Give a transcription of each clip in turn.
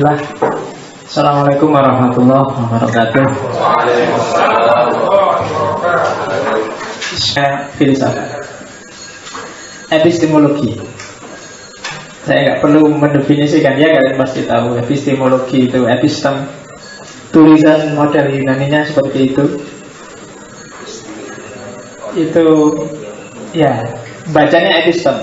Assalamualaikum warahmatullahi wabarakatuh. Filsafat, epistemologi. Saya nggak perlu mendefinisikan, ya kalian pasti tahu epistemologi itu epistem, tulisan model Yunaninya seperti itu. Itu ya bacanya epistem.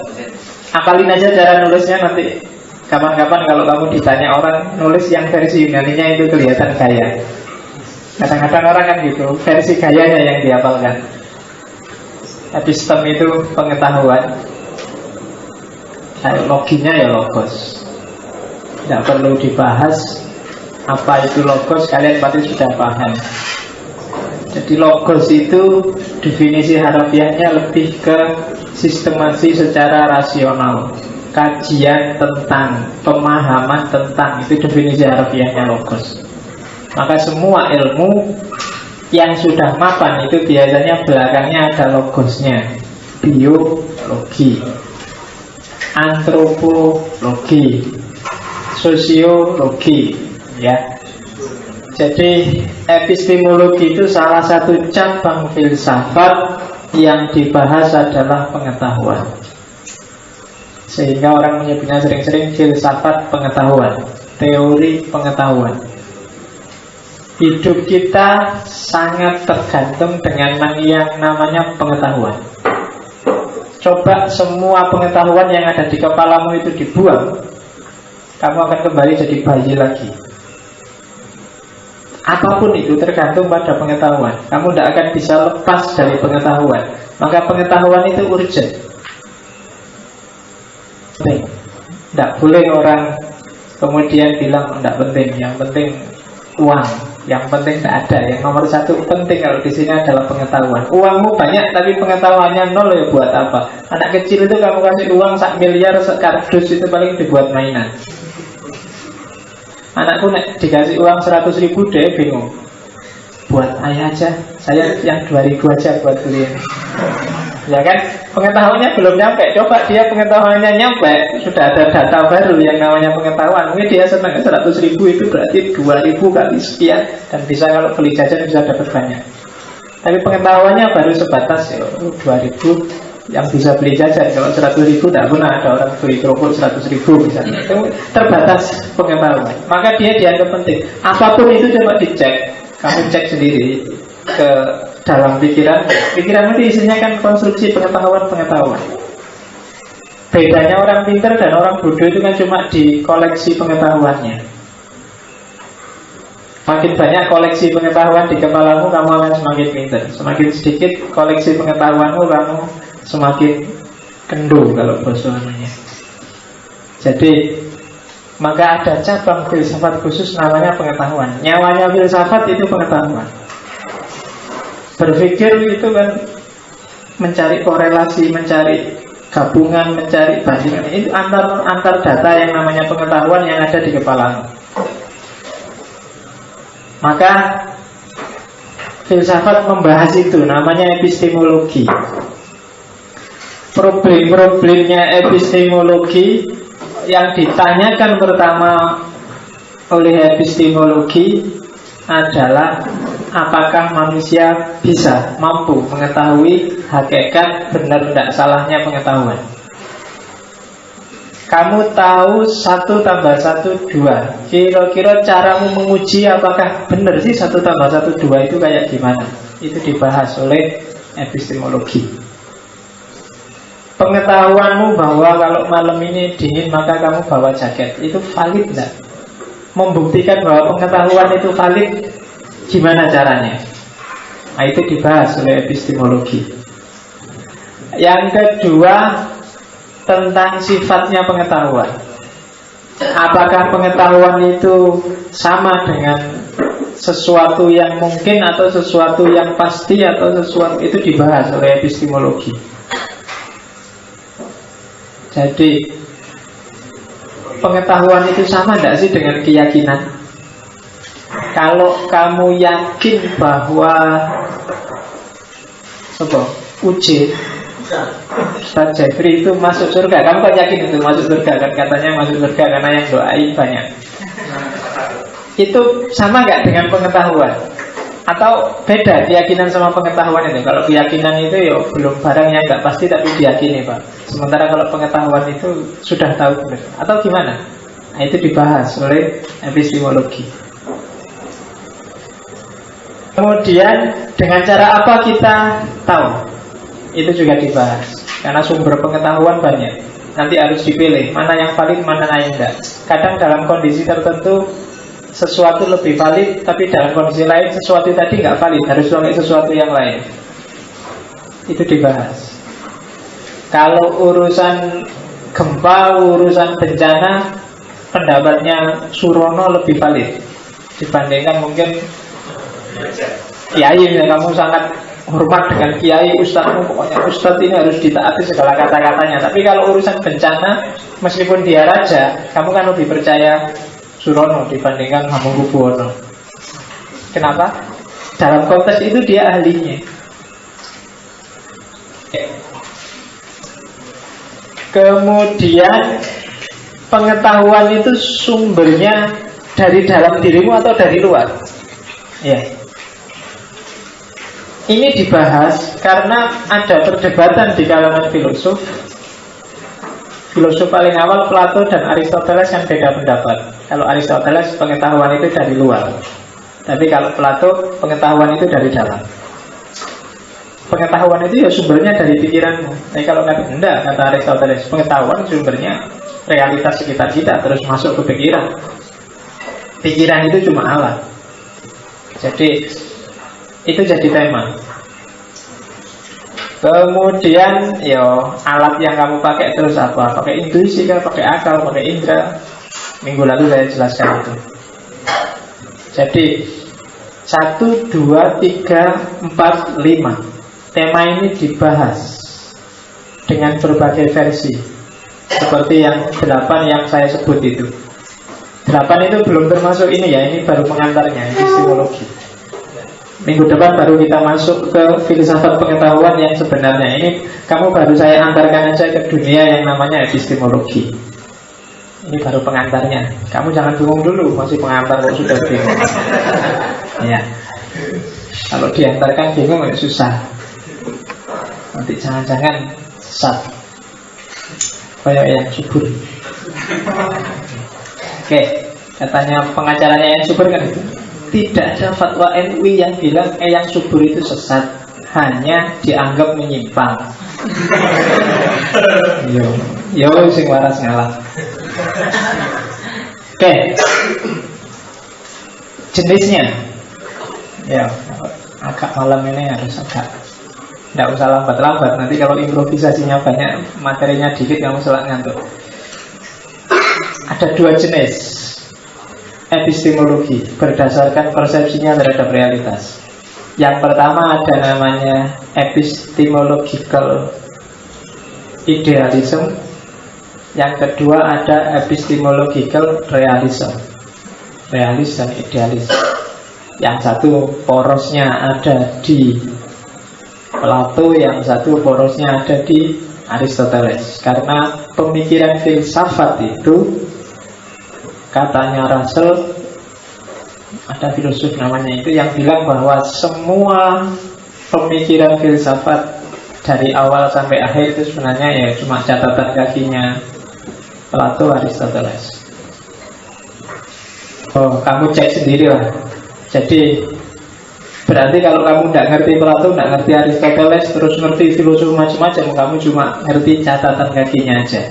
Apalin aja cara nulisnya nanti. Kapan-kapan kalau kamu ditanya orang nulis yang versi Yunaninya itu kelihatan gaya. Kadang-kadang orang kan gitu, versi gayanya yang dihafalkan. Epistem itu pengetahuan, loginya ya logos. Tidak perlu dibahas apa itu logos, kalian pasti sudah paham. Jadi logos itu definisi harfiahnya lebih ke sistemasi secara rasional, kajian tentang, pemahaman tentang, itu definisi harfiahnya logos. Maka semua ilmu yang sudah mapan itu biasanya belakangnya ada logosnya. Biologi, antropologi, sosiologi, ya. Jadi epistemologi itu salah satu cabang filsafat yang dibahas adalah pengetahuan. Sehingga orang menyebutnya sering-sering filsafat pengetahuan, teori pengetahuan. Hidup kita sangat tergantung dengan yang namanya pengetahuan. Coba semua pengetahuan yang ada di kepalamu itu dibuang, kamu akan kembali jadi bayi lagi. Apapun itu tergantung pada pengetahuan. Kamu tidak akan bisa lepas dari pengetahuan. Maka pengetahuan itu urgent. Tidak boleh orang kemudian bilang tidak penting, yang penting uang, yang penting tidak ada. Yang nomor satu penting kalau di sini adalah pengetahuan. Uangmu banyak tapi pengetahuannya nol, ya buat apa? Anak kecil itu kamu kasih uang 1 miliar, sekardus itu paling dibuat mainan. Anakku dikasih uang 100.000 deh bingung. Buat ayah aja, saya yang 2.000 aja buat kuliah. Ya kan, pengetahuannya belum nyampe. Coba dia pengetahuannya nyampe, sudah ada data baru yang namanya pengetahuan. Mungkin dia senang 100.000 itu berarti 2.000 kali sekian. Dan bisa kalau beli jajan bisa dapat banyak. Tapi pengetahuannya baru sebatas 2.000 yang bisa beli jajan. Kalau 100.000 tidak pernah ada orang beli kerupuk 100.000 misalnya. Itu terbatas pengetahuan. Maka dia dianggap penting. Apapun itu coba dicek. Kamu cek sendiri ke dalam pikiran. Pikiran itu isinya kan konstruksi pengetahuan-pengetahuan. Bedanya orang pintar dan orang bodoh itu kan cuma di koleksi pengetahuannya. Makin banyak koleksi pengetahuan di kepalamu, kamu akan semakin pintar. Semakin sedikit koleksi pengetahuanmu, kamu semakin kendor kalau bahasa namanya. Jadi maka ada cabang filsafat khusus namanya pengetahuan. Nyawanya filsafat itu pengetahuan. Berpikir itu kan mencari korelasi, mencari gabungan, mencari bandingan. Itu antar data yang namanya pengetahuan yang ada di kepalamu. Maka filsafat membahas itu, namanya epistemologi. Problem-problemnya epistemologi yang ditanyakan pertama oleh epistemologi adalah apakah manusia bisa, mampu mengetahui hakikat benar tidak salahnya pengetahuan. Kamu tahu 1 tambah 1 2. Kira-kira caramu menguji apakah benar sih 1 tambah 1 2 itu kayak gimana? Itu dibahas oleh epistemologi. Pengetahuanmu bahwa kalau malam ini dingin maka kamu bawa jaket, itu valid tidak? Membuktikan bahwa pengetahuan itu valid, gimana caranya? Nah, itu dibahas oleh epistemologi. Yang kedua, tentang sifatnya pengetahuan. Apakah pengetahuan itu sama dengan sesuatu yang mungkin atau sesuatu yang pasti atau sesuatu, itu dibahas oleh epistemologi. Jadi pengetahuan itu sama tidak sih dengan keyakinan? Kalau kamu yakin bahwa uji Ustaz Jeffrey itu masuk surga, kamu kan yakin itu masuk surga kan? Katanya masuk surga karena yang doain banyak. Itu sama nggak dengan pengetahuan? Atau beda keyakinan sama pengetahuan itu? Kalau keyakinan itu ya belum barang yang nggak pasti tapi diyakini Pak. Sementara kalau pengetahuan itu sudah tahu benar. Atau gimana? Nah, itu dibahas oleh epistemologi. Kemudian dengan cara apa kita tahu? Itu juga dibahas. Karena sumber pengetahuan banyak. Nanti harus dipilih mana yang valid, mana yang enggak. Kadang dalam kondisi tertentu sesuatu lebih valid, tapi dalam kondisi lain sesuatu tadi nggak valid, harus pakai sesuatu yang lain. Itu dibahas. Kalau urusan gempa, urusan bencana, pendapatnya Surono lebih valid dibandingkan mungkin kiai. Kamu sangat hormat dengan kiai, ustadzmu, pokoknya ustadz ini harus ditaati segala kata-katanya. Tapi kalau urusan bencana, meskipun dia raja, kamu kan lebih percaya Surono dibandingkan Hamengkubuwono. Kenapa? Dalam konteks itu dia ahlinya. Kemudian pengetahuan itu sumbernya dari dalam dirimu atau dari luar? Ya. Ini dibahas karena ada perdebatan di kalangan filosof. Filosof paling awal Plato dan Aristoteles yang beda pendapat. Kalau Aristoteles pengetahuan itu dari luar, tapi kalau Plato pengetahuan itu dari dalam. Pengetahuan itu ya sumbernya dari pikiranmu. Tapi kalau enggak, kata Aristoteles, pengetahuan sumbernya realitas sekitar kita terus masuk ke pikiran. Pikiran itu cuma alat. Jadi itu jadi tema. Kemudian alat yang kamu pakai terus apa? Pakai intuisi kah? Pakai akal? Pakai indera? Minggu lalu saya jelaskan itu. Jadi 1, 2, 3, 4, 5 tema ini dibahas dengan berbagai versi. Seperti yang 8 yang saya sebut itu. 8 itu belum termasuk ini ya. Ini baru pengantarnya, epistemologi. Minggu depan baru kita masuk ke filsafat pengetahuan yang sebenarnya. Ini kamu baru saya antarkan aja ke dunia yang namanya epistemologi. Ini baru pengantarnya. Kamu jangan bingung dulu, masih pengantar kok sudah bingung. Ya. Kalau diantarkan bingung ya susah. Nanti jangan-jangan sesat. Kayak yang subur. Oke, katanya pengacaranya yang subur kan itu. Tidak ada fatwa MUI yang bilang yang subur itu sesat, hanya dianggap menyimpang. Yo sing waras ngalah. Oke. Jenisnya. Ya, agak malam ini harus agak. Tidak usah lambat-lambat. Nanti kalau improvisasinya banyak, materinya dikit, kamu selak ngantuk. Ada 2 jenis epistemologi berdasarkan persepsinya terhadap realitas. Yang pertama ada namanya epistemological idealism. Yang kedua ada epistemological realism. Realis dan idealis. Yang satu porosnya ada di Plato, yang satu porosnya ada di Aristoteles. Karena pemikiran filsafat itu, katanya Russell, ada filosof namanya itu, yang bilang bahwa semua pemikiran filsafat dari awal sampai akhir itu sebenarnya ya cuma catatan kakinya Plato, Aristoteles. Oh, kamu cek sendiri lah. Jadi berarti kalau kamu tidak ngerti Plato, tidak ngerti Aristoteles, terus ngerti filosof macam-macam, kamu cuma ngerti catatan kakinya aja.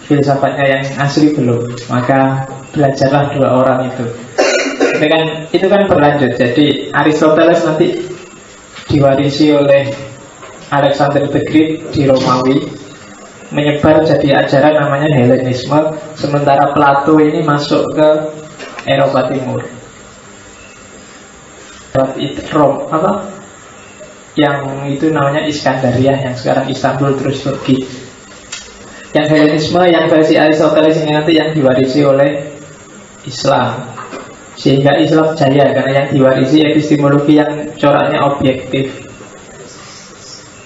Filsafatnya yang asli belum. Maka belajarlah 2 orang itu. Itu kan berlanjut. Jadi Aristoteles nanti diwarisi oleh Alexander the Great di Romawi, menyebar jadi ajaran namanya Helenisme. Sementara Plato ini masuk ke Eropa Timur. Yang itu namanya Iskandaria, yang sekarang Istanbul terus Turki. Yang Helenisme, yang versi Aristoteles ini nanti yang diwarisi oleh Islam. Sehingga Islam jaya karena yang diwarisi epistemologi yang coraknya objektif,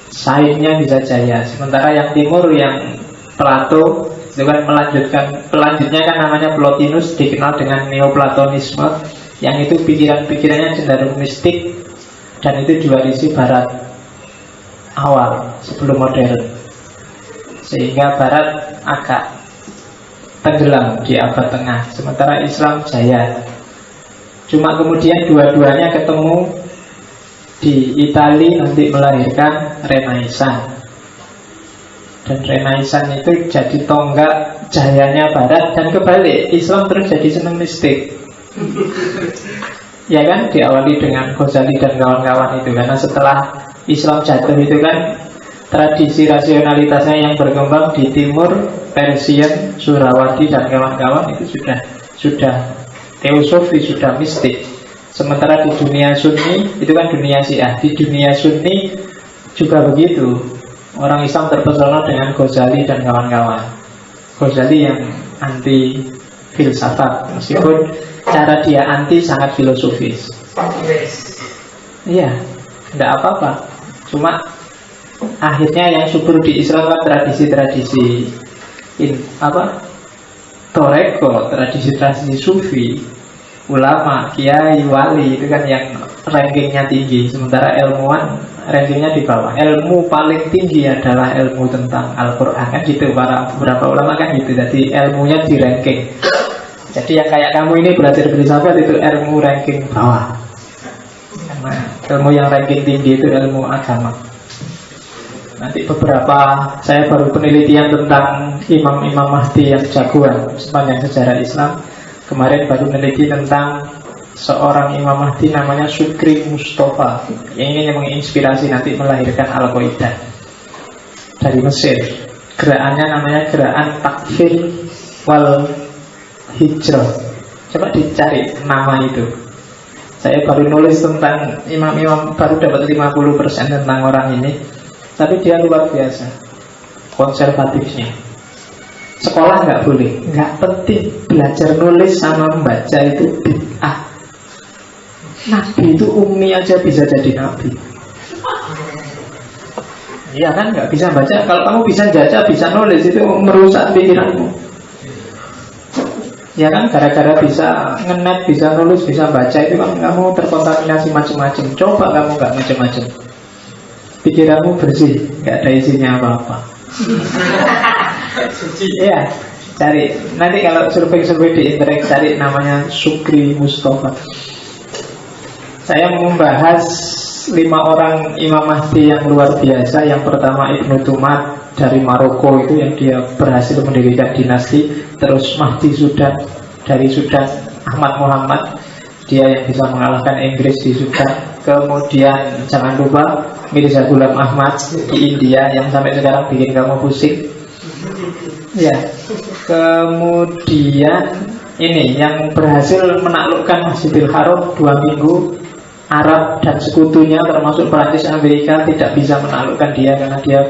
sainsnya bisa jaya. Sementara yang timur, yang Plato, Itu kan pelanjutnya kan namanya Plotinus, dikenal dengan Neoplatonisme, yang itu pikiran-pikirannya cenderung mistik, dan itu diwarisi Barat awal sebelum modern, sehingga Barat agak tenggelam di abad tengah, sementara Islam jaya. Cuma kemudian dua-duanya ketemu di Italia, nanti melahirkan Renaissance. Dan Renaissance itu jadi tonggak jayanya Barat, dan kebalik, Islam terus jadi senang mistik. Ya kan, diawali dengan Ghazali dan kawan-kawan itu. Karena setelah Islam jatuh itu kan tradisi rasionalitasnya yang berkembang di timur, Persian, Surawadi dan kawan-kawan itu sudah teosofi, sudah mistik. Sementara di dunia Sunni, itu kan dunia Syiah, di dunia Sunni juga begitu. Orang Islam terpesona dengan Ghazali dan kawan-kawan. Ghazali yang anti filsafat, meskipun cara dia anti sangat filosofis. Iya, tidak apa-apa. Cuma akhirnya yang subur di Islam kan tradisi-tradisi toreko, tradisi-tradisi sufi, ulama, kiai, wali, itu kan yang rankingnya tinggi. Sementara ilmuwan rankingnya di bawah. Ilmu paling tinggi adalah ilmu tentang Al-Quran, kan gitu. Beberapa ulama kan gitu. Jadi ilmunya di ranking. Jadi yang kayak kamu ini belajar filsafat itu ilmu ranking bawah. Karena ilmu yang ranking tinggi itu ilmu agama. Nanti saya baru penelitian tentang Imam Mahdi yang jagoan sepanjang sejarah Islam. Kemarin baru meneliti tentang seorang Imam Mahdi namanya Syukri Mustafa, yang ini menginspirasi nanti melahirkan Al-Qaeda dari Mesir. Gerakannya namanya gerakan Takfir wal Hijrah. Coba dicari nama itu. Saya baru nulis tentang imam-imam, baru dapat 50% tentang orang ini. Tapi dia luar biasa konservatifnya. Sekolah nggak boleh, nggak penting. Belajar nulis sama membaca itu bid'ah. Nabi itu ummi aja bisa jadi nabi. Iya kan, nggak bisa baca. Kalau kamu bisa baca, bisa nulis, itu merusak pikiranmu. Ya kan, gara-gara bisa ngenet, bisa nulis, bisa baca, itu kan kamu terkontaminasi macam-macam. Coba kamu nggak macam-macam, pikiranmu bersih, nggak ada isinya apa-apa. Iya, cari. Nanti kalau survei-survei di internet, cari namanya Syukri Mustafa. Saya mau membahas 5 orang Imam Mahdi yang luar biasa. Yang pertama Ibnu Tumad dari Maroko, itu yang dia berhasil mendirikan dinasti. Terus Mahdi Sudan dari Sudan, Ahmad Muhammad, dia yang bisa mengalahkan Inggris di Sudan. Kemudian jangan lupa Mirza Ghulam Ahmad di India, yang sampai sekarang bikin kamu pusing. Ya. Kemudian ini yang berhasil menaklukkan Masjidil Haram 2 minggu. Arab dan sekutunya termasuk Perancis, Amerika tidak bisa menaklukkan dia karena dia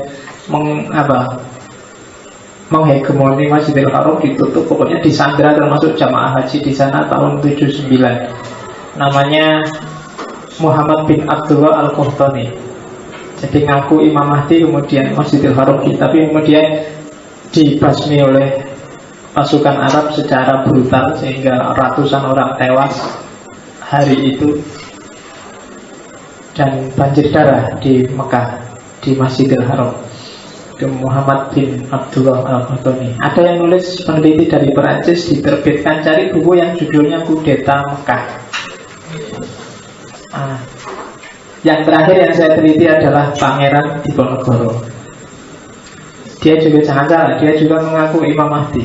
menghegemoni Masjidil Haram, ditutup, pokoknya disandra, termasuk jamaah haji di sana tahun 79. Namanya Muhammad bin Abdullah Al-Qahtani. Jadi ngaku Imam Mahdi, kemudian Masjidil Haram tapi kemudian dibasmi oleh pasukan Arab secara brutal sehingga ratusan orang tewas hari itu. Dan banjir darah di Mekah, di Masjidil Haram. Itu Muhammad bin Abdullah Al-Qahtani. Ada yang nulis, peneliti dari Perancis, diterbitkan, cari buku yang judulnya Kudeta Mekah. Yang terakhir yang saya teliti adalah Pangeran Diponegoro. Dia juga, jangan salah, dia juga mengaku Imam Mahdi.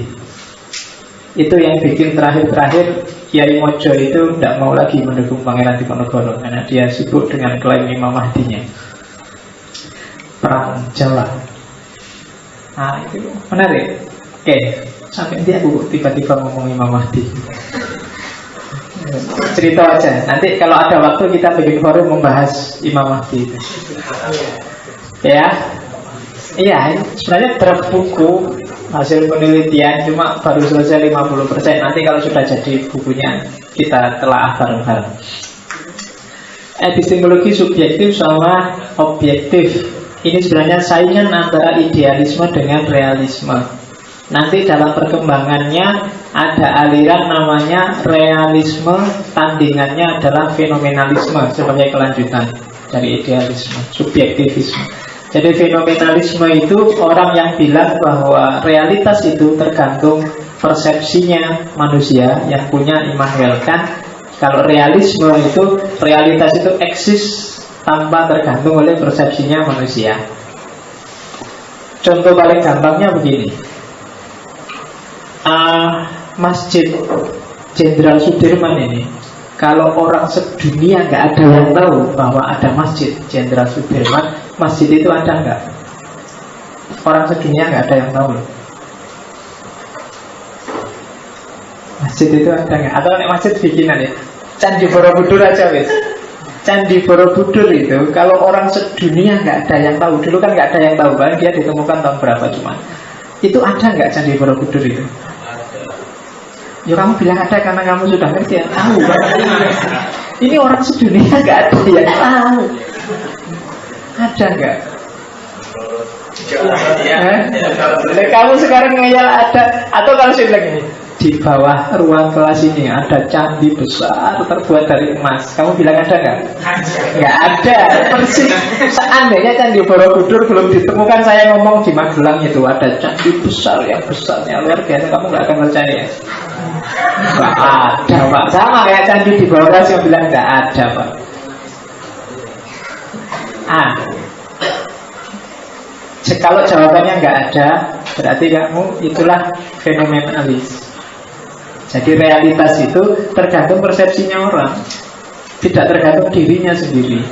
Itu yang bikin terakhir-terakhir Kiai Mojo itu tidak mau lagi mendukung Pangeran Diponegoro karena dia sibuk dengan klaim Imam Mahdinya. Perang Jawa. Itu menarik. Oke, sampai dia tiba-tiba ngomong Imam Mahdi. Cerita aja. Nanti kalau ada waktu kita bikin forum membahas Imam Mahdi itu. Ya. Iya, sebenarnya draft buku hasil penelitian cuma baru selesai 50%. Nanti kalau sudah jadi bukunya kita telaah bareng-bareng. Epistemologi subjektif sama objektif. Ini sebenarnya saingan antara idealisme dengan realisme. Nanti dalam perkembangannya ada aliran namanya realisme, tandingannya adalah fenomenalisme sebagai kelanjutan dari idealisme, subjektivisme. Jadi fenomenalisme itu orang yang bilang bahwa realitas itu tergantung persepsinya manusia, yang punya Immanuel Kant. Kalau realisme itu, realitas itu eksis tanpa tergantung oleh persepsinya manusia. Contoh paling gampangnya begini. Masjid Jenderal Sudirman ini, kalau orang sedunia nggak ada yang tahu bahwa ada Masjid Jenderal Sudirman, masjid itu ada nggak? Orang sedunia nggak ada yang tahu loh. Masjid itu ada nggak? Atau nek masjid bikinan ya, Candi Borobudur aja wis. Candi Borobudur itu kalau orang sedunia nggak ada yang tahu. Dulu kan nggak ada yang tahu, kan dia ditemukan tahun berapa cuma. Itu ada nggak Candi Borobudur itu? Ya kamu bilang ada karena kamu sudah ngerti ya. Tahu kan? Ini orang sedunia nggak ada yang tahu. Ada nggak? Kamu sekarang ngeyel ada. Atau kalau saya bilang ini, di bawah ruang kelas ini ada candi besar terbuat dari emas. Kamu bilang ada nggak? Nggak ada. Persis. Seandainya Candi Borobudur belum ditemukan, saya ngomong di Magelang itu ada candi besar yang besarnya luar biasa, kamu nggak akan percaya. Nggak ada, Pak. Sama kayak candi di bawah saya bilang nggak ada, Pak. Kalau jawabannya nggak ada, berarti kamu itulah fenomenalis. Jadi realitas itu tergantung persepsinya orang, tidak tergantung dirinya sendiri.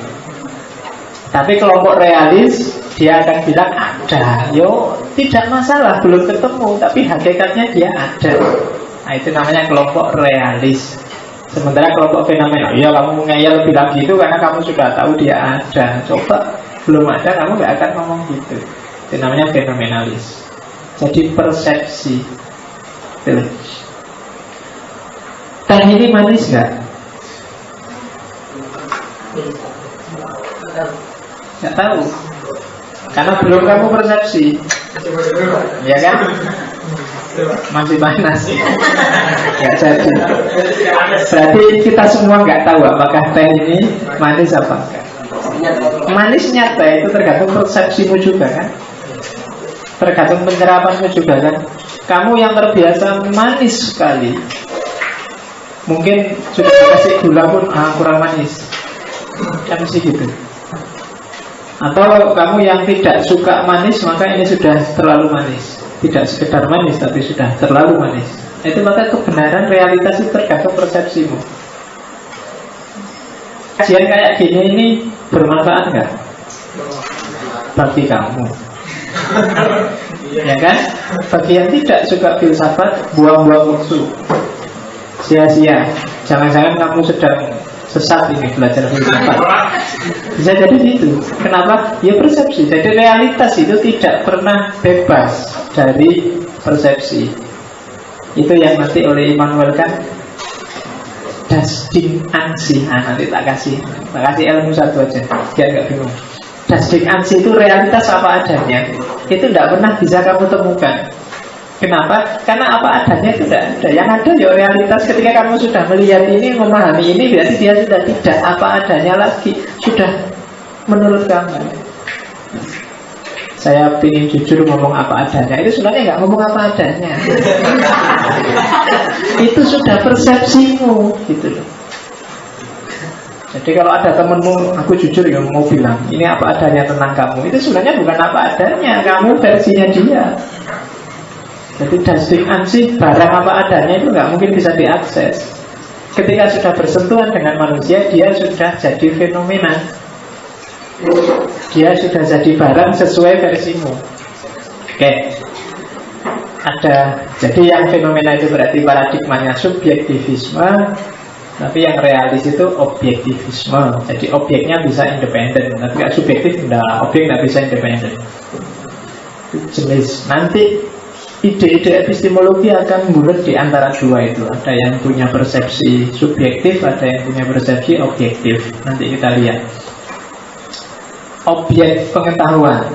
Tapi kelompok realis, dia akan bilang ada. Yo, tidak masalah, belum ketemu, tapi hakikatnya dia ada. Nah, itu namanya kelompok realis. Sementara kelompok fenomenal, ya kamu ngeyel bilang gitu karena kamu sudah tahu dia ada. Coba belum ada, kamu nggak akan ngomong gitu. Itu namanya fenomenalis. Jadi persepsi. Tuh. Teh ini manis nggak? Nggak tahu, karena belum kamu persepsi, ya kan? Masih panas, nggak jadi. Berarti kita semua nggak tahu apakah teh ini manis apa enggak. Manisnya teh itu tergantung persepsimu juga kan, tergantung penyerapanmu juga kan. Kamu yang terbiasa manis sekali, mungkin sudah kasih gula pun kurang manis, kan mesti gitu. Atau kamu yang tidak suka manis, maka ini sudah terlalu manis. Tidak sekedar manis, tapi sudah terlalu manis. Itu maka kebenaran realitas itu tergantung persepsimu. Kajian kayak gini ini bermanfaat nggak bagi kamu? Ya kan? Bagi yang tidak suka filsafat, buang-buang waktu, sia-sia. Jangan-jangan kamu sedang sesat ini belajar filsafat. Bisa jadi gitu. Kenapa? Ya persepsi. Jadi realitas itu tidak pernah bebas dari persepsi. Itu yang nanti oleh Immanuel Kant das Ding an sich. Nanti tak kasih ilmu satu aja biar gak bingung. Das Ding an sich itu realitas apa adanya. Itu tidak pernah bisa kamu temukan. Kenapa? Karena apa adanya itu tidak ada. Yang ada ya realitas. Ketika kamu sudah melihat ini, memahami ini, berarti dia sudah tidak apa adanya lagi. Sudah menurut kamu. Saya ingin jujur ngomong apa adanya. Itu sebenarnya nggak ngomong apa adanya. Itu sudah persepsimu, gitu loh. Jadi kalau ada temenmu, aku jujur ya mau bilang, ini apa adanya tentang kamu. Itu sebenarnya bukan apa adanya. Kamu versinya dia. Jadi das Ding an sich, barang apa adanya itu nggak mungkin bisa diakses. Ketika sudah bersentuhan dengan manusia, dia sudah jadi fenomena. Dia sudah jadi barang sesuai versimu. Oke. Jadi yang fenomena itu berarti paradigmanya subjektivisme, tapi yang realis itu objektivisme. Jadi objeknya bisa independen, tapi nggak subjektif, objek nggak bisa independen. Jenis nanti ide-ide epistemologi akan bulat di antara dua itu. Ada yang punya persepsi subjektif, ada yang punya persepsi objektif. Nanti kita lihat. Objek pengetahuan